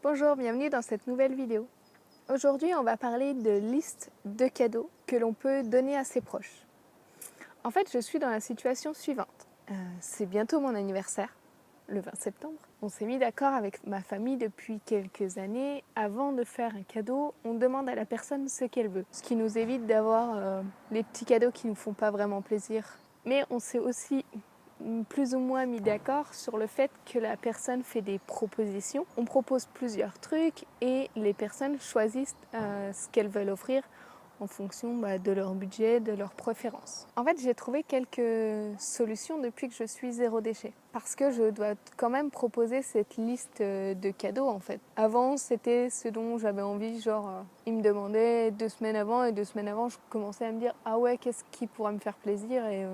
Bonjour, bienvenue dans cette nouvelle vidéo. Aujourd'hui, on va parler de liste de cadeaux que l'on peut donner à ses proches. En fait, je suis dans la situation suivante. C'est bientôt mon anniversaire, le 20 septembre. On s'est mis d'accord avec ma famille depuis quelques années. Avant de faire un cadeau, on demande à la personne ce qu'elle veut. Ce qui nous évite d'avoir les petits cadeaux qui ne nous font pas vraiment plaisir. Mais on s'est aussi plus ou moins mis d'accord sur le fait que la personne fait des propositions. On propose plusieurs trucs et les personnes choisissent ce qu'elles veulent offrir en fonction de leur budget, de leurs préférences. En fait, j'ai trouvé quelques solutions depuis que je suis zéro déchet. Parce que je dois quand même proposer cette liste de cadeaux en fait. Avant, c'était ce dont j'avais envie, ils me demandaient 2 semaines avant et 2 semaines avant, je commençais à me dire « Ah ouais, qu'est-ce qui pourrait me faire plaisir ?» et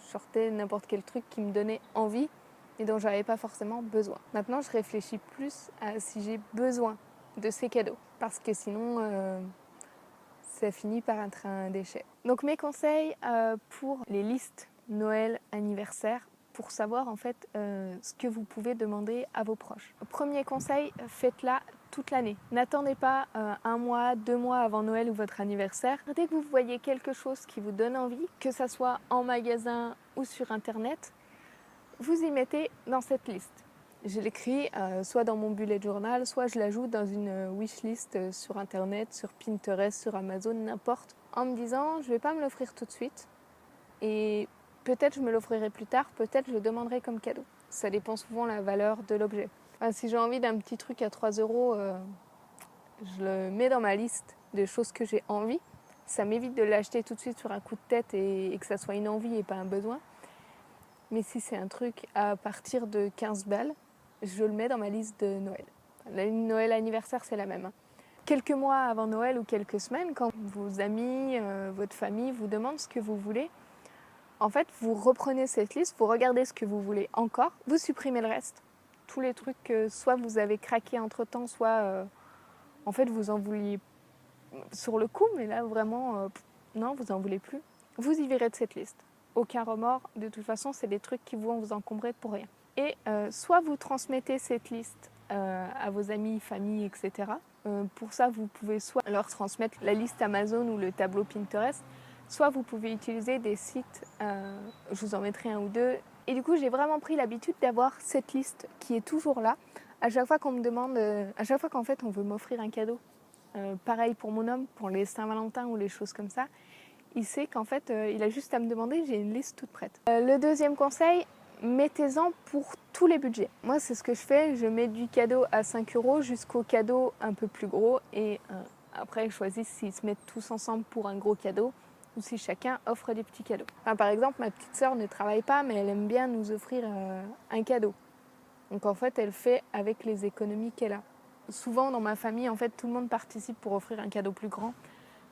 je sortais n'importe quel truc qui me donnait envie et dont j'avais pas forcément besoin. Maintenant, je réfléchis plus à si j'ai besoin de ces cadeaux. Parce que sinon, ça finit par être un déchet. Donc mes conseils pour les listes Noël, anniversaire, pour savoir en fait ce que vous pouvez demander à vos proches. Premier conseil, faites-la toute l'année. N'attendez pas 1 mois, 2 mois avant Noël ou votre anniversaire. Dès que vous voyez quelque chose qui vous donne envie, que ça soit en magasin ou sur internet, vous y mettez dans cette liste. Je l'écris soit dans mon bullet journal, soit je l'ajoute dans une wishlist sur internet, sur Pinterest, sur Amazon, n'importe, en me disant je ne vais pas me l'offrir tout de suite et peut-être je me l'offrirai plus tard, peut-être je le demanderai comme cadeau. Ça dépend souvent de la valeur de l'objet. Enfin, si j'ai envie d'un petit truc à 3 €, je le mets dans ma liste de choses que j'ai envie. Ça m'évite de l'acheter tout de suite sur un coup de tête et que ça soit une envie et pas un besoin. Mais si c'est un truc à partir de 15 balles, je le mets dans ma liste de Noël. La Noël anniversaire, c'est la même. Quelques mois avant Noël ou quelques semaines, quand vos amis, votre famille vous demandent ce que vous voulez, en fait, vous reprenez cette liste, vous regardez ce que vous voulez encore, vous supprimez le reste. Tous les trucs que soit vous avez craqué entre-temps, soit en fait vous en vouliez sur le coup, mais là vraiment, non, vous en voulez plus. Vous y virez de cette liste. Aucun remords, de toute façon, c'est des trucs qui vont vous encombrer pour rien. Et soit vous transmettez cette liste à vos amis, famille, etc. Pour ça, vous pouvez soit leur transmettre la liste Amazon ou le tableau Pinterest, soit vous pouvez utiliser des sites, je vous en mettrai un ou deux. Et du coup, j'ai vraiment pris l'habitude d'avoir cette liste qui est toujours là. À chaque fois qu'on me demande, à chaque fois qu'en fait on veut m'offrir un cadeau, pareil pour mon homme, pour les Saint-Valentin ou les choses comme ça, il sait qu'en fait, il a juste à me demander, j'ai une liste toute prête. Le deuxième conseil, mettez-en pour tous les budgets. Moi, c'est ce que je fais, je mets du cadeau à 5 € jusqu'au cadeau un peu plus gros et après, ils choisissent s'ils se mettent tous ensemble pour un gros cadeau ou si chacun offre des petits cadeaux. Enfin, par exemple, ma petite sœur ne travaille pas, mais elle aime bien nous offrir un cadeau. Donc en fait, elle fait avec les économies qu'elle a. Souvent, dans ma famille, en fait, tout le monde participe pour offrir un cadeau plus grand.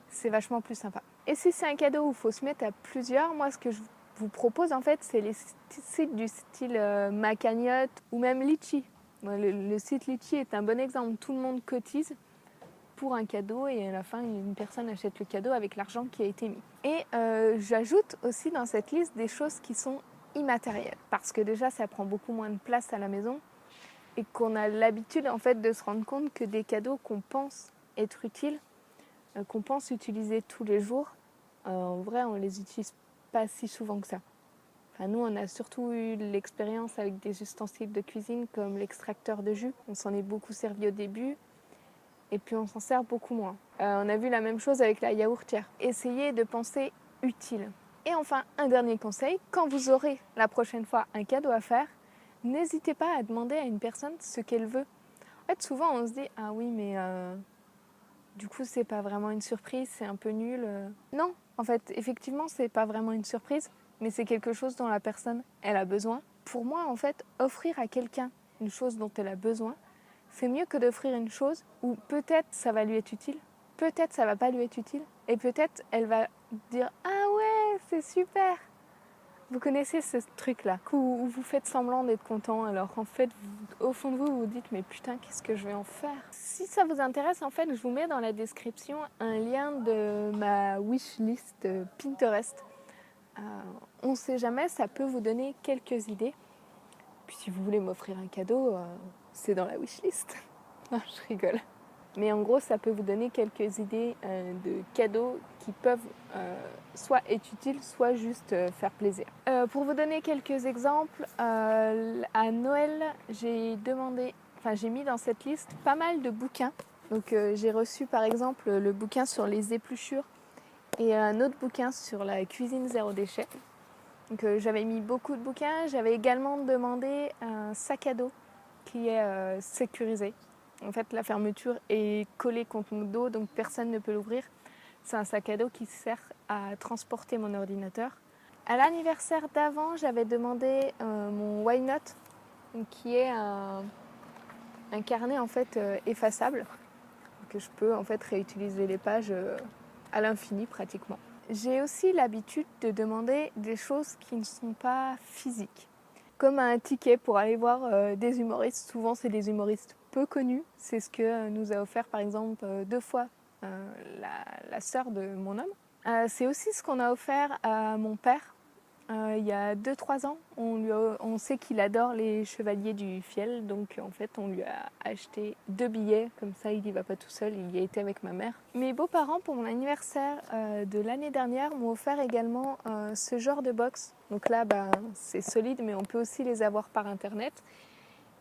C'est vachement plus sympa. Et si c'est un cadeau où il faut se mettre à plusieurs, moi, ce que je vous propose, en fait, c'est les sites du style Ma Cagnotte ou même Litchi. Le site Litchi est un bon exemple. Tout le monde cotise pour un cadeau et à la fin, une personne achète le cadeau avec l'argent qui a été mis. Et j'ajoute aussi dans cette liste des choses qui sont immatérielles. Parce que déjà, ça prend beaucoup moins de place à la maison et qu'on a l'habitude en fait de se rendre compte que des cadeaux qu'on pense être utiles, qu'on pense utiliser tous les jours, en vrai on les utilise pas si souvent que ça. Enfin, nous on a surtout eu l'expérience avec des ustensiles de cuisine comme l'extracteur de jus. On s'en est beaucoup servi au début et puis on s'en sert beaucoup moins. On a vu la même chose avec la yaourtière. Essayez de penser utile. Et enfin, un dernier conseil, quand vous aurez la prochaine fois un cadeau à faire, n'hésitez pas à demander à une personne ce qu'elle veut. En fait, souvent, on se dit « Ah oui, mais du coup, c'est pas vraiment une surprise, c'est un peu nul. » Non, en fait, effectivement, c'est pas vraiment une surprise, mais c'est quelque chose dont la personne, elle a besoin. Pour moi, en fait, offrir à quelqu'un une chose dont elle a besoin, c'est mieux que d'offrir une chose où peut-être ça va lui être utile, peut-être ça va pas lui être utile, et peut-être elle va dire « Ah ouais, c'est super !» Vous connaissez ce truc-là, où vous faites semblant d'être content, alors qu'en fait, au fond de vous, vous dites « Mais putain, qu'est-ce que je vais en faire ?» Si ça vous intéresse, en fait, je vous mets dans la description un lien de ma wishlist Pinterest. On ne sait jamais, ça peut vous donner quelques idées. Puis si vous voulez m'offrir un cadeau, c'est dans la wishlist. Non, je rigole. Mais en gros, ça peut vous donner quelques idées de cadeaux qui peuvent soit être utiles, soit juste faire plaisir. Pour vous donner quelques exemples, à Noël, j'ai mis dans cette liste pas mal de bouquins. Donc j'ai reçu par exemple le bouquin sur les épluchures et un autre bouquin sur la cuisine zéro déchet. Donc j'avais mis beaucoup de bouquins. J'avais également demandé un sac à dos qui est sécurisé. En fait, la fermeture est collée contre mon dos, donc personne ne peut l'ouvrir. C'est un sac à dos qui sert à transporter mon ordinateur. À l'anniversaire d'avant, j'avais demandé mon Why Not, qui est un carnet en fait effaçable, que je peux en fait réutiliser les pages à l'infini pratiquement. J'ai aussi l'habitude de demander des choses qui ne sont pas physiques, comme un ticket pour aller voir des humoristes. Souvent, c'est des humoristes peu connus. C'est ce que nous a offert par exemple 2 fois la sœur de mon homme. C'est aussi ce qu'on a offert à mon père il y a 2-3 ans. On sait qu'il adore les Chevaliers du Fiel, donc en fait on lui a acheté 2 billets, comme ça il n'y va pas tout seul, il y a été avec ma mère. Mes beaux-parents pour mon anniversaire de l'année dernière m'ont offert également ce genre de box. Donc là c'est solide, mais on peut aussi les avoir par internet.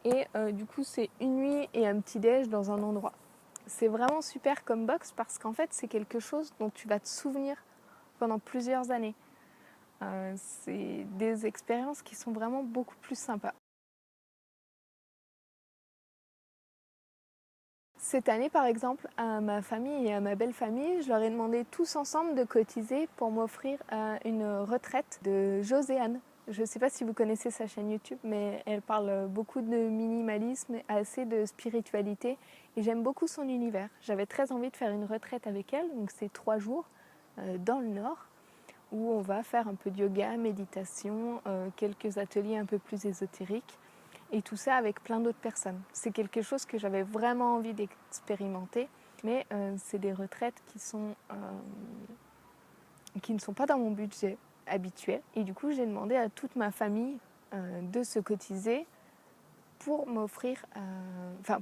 Et du coup c'est une nuit et un petit déj dans un endroit. C'est vraiment super comme box parce qu'en fait c'est quelque chose dont tu vas te souvenir pendant plusieurs années. C'est des expériences qui sont vraiment beaucoup plus sympas. Cette année, par exemple, à ma famille et à ma belle famille, je leur ai demandé tous ensemble de cotiser pour m'offrir une retraite de Joséanne. Je ne sais pas si vous connaissez sa chaîne YouTube, mais elle parle beaucoup de minimalisme, assez de spiritualité, et j'aime beaucoup son univers. J'avais très envie de faire une retraite avec elle, donc c'est 3 jours dans le Nord, où on va faire un peu de yoga, méditation, quelques ateliers un peu plus ésotériques, et tout ça avec plein d'autres personnes. C'est quelque chose que j'avais vraiment envie d'expérimenter, mais c'est des retraites qui ne sont pas dans mon budget habituel. Et du coup, j'ai demandé à toute ma famille de se cotiser pour m'offrir,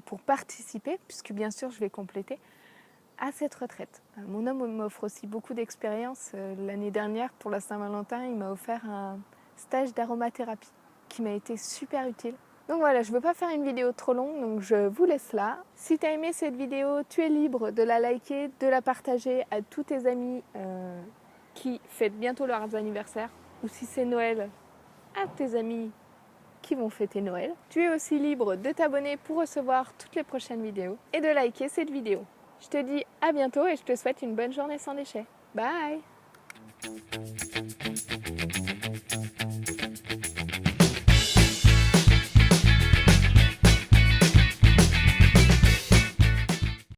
pour participer, puisque bien sûr je vais compléter, à cette retraite. Mon homme m'offre aussi beaucoup d'expérience. L'année dernière, pour la Saint-Valentin, il m'a offert un stage d'aromathérapie qui m'a été super utile. Donc voilà, je ne veux pas faire une vidéo trop longue, donc je vous laisse là. Si tu as aimé cette vidéo, tu es libre de la liker, de la partager à tous tes amis qui fêtent bientôt leurs anniversaires, ou si c'est Noël, à tes amis qui vont fêter Noël. Tu es aussi libre de t'abonner pour recevoir toutes les prochaines vidéos et de liker cette vidéo. Je te dis à bientôt et je te souhaite une bonne journée sans déchets. Bye!